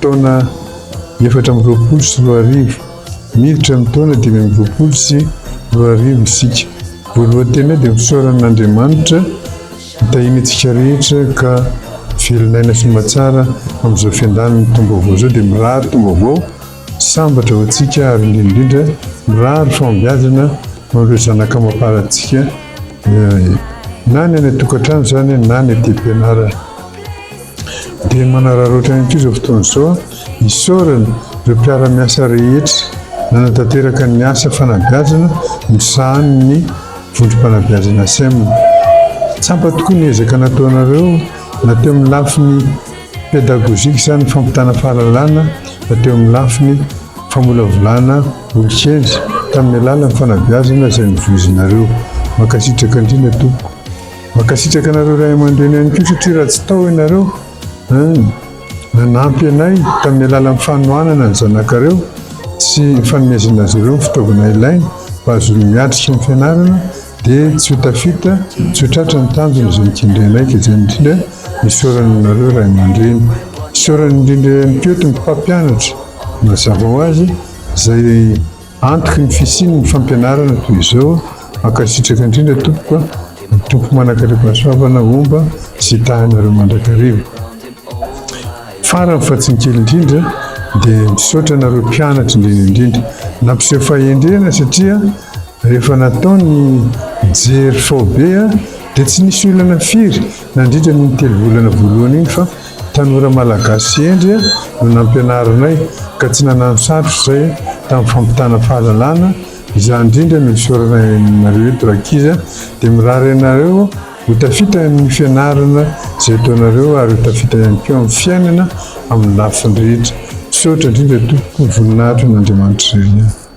taona 420 sy 2000, miditra amin'ny taona 2020 sy 2000 isika. Voalohany teny dia misaoran'Andriamanitra hitahinatsika rehetra ka velonaina sy matsara amin'izao fiandanany tombaovao zao dia mirary tombaovao sambatra ho antsika ary indrindra mirary fahombiazana amin'ireo zanaka mamparatsika na ny any tokantrano zany na ny aty am-pianarana. Dia manararoatra ihany koa izao fotoana izao isaorana ireo mpiara-miasa rehetra nanatanteraka ny asa fanabeazana misahan ny vondrom-panabeazana SEM. Tsapa tokoa ny ezaka nataonareo na teo amin'ny lafiny pédagogique zany fampitana fahalalana, na teo amin'ny lafiny famolavolana olo-kendry tamin'ny alalan'ny fanabeazana izay nivoizinareo. Makasitraka indrindra tompoko. Makasitraka anareo ray aman-dreny ihany koa satria raha tsy tao ianareo nanampy anay tamin'ny alalan'ny fanohanana ny zanakareo sy fanomezana azy ireo ny fitaovana ilaina mba azony miatrika ny fianarana dia tsy ho tafita, tsy ho tratra ny tanjona izay mikendrenay ka izay indrindra isaoranareo ray aman-dreny. Isaorany indrindra ihany koa eto ny mpampianatra mazava ho azy izay antoky ny fisiany ny fampianarana toy izao. Makasitraka indrindra tompoko ny tompo manakarepasoavana omba sy tahanareo mandrakariva. Farany fa tsy ny kely indrindra dia misaotra anareo mpianatra indrindra nampiseho fahendrena satria rehefa natao ny jery faobe dia tsy nisy olana firy na indrindra ny telo volana voalohany iny fa tanora malagasy endry no nampianaranay ka tsy nanano sarotra izay tamin'ny fampitana fahalalana. Izany indrindra no isaoranareo eto rakiza dia mirary ianareo ho tafita amin'ny fianarana izay ataonareo ary ho tafita ihany koa amin'ny fiainana amin'ny lafiny rehetra. Misaotra indrindra tompoko voninahitra n'Andriamanitra izay.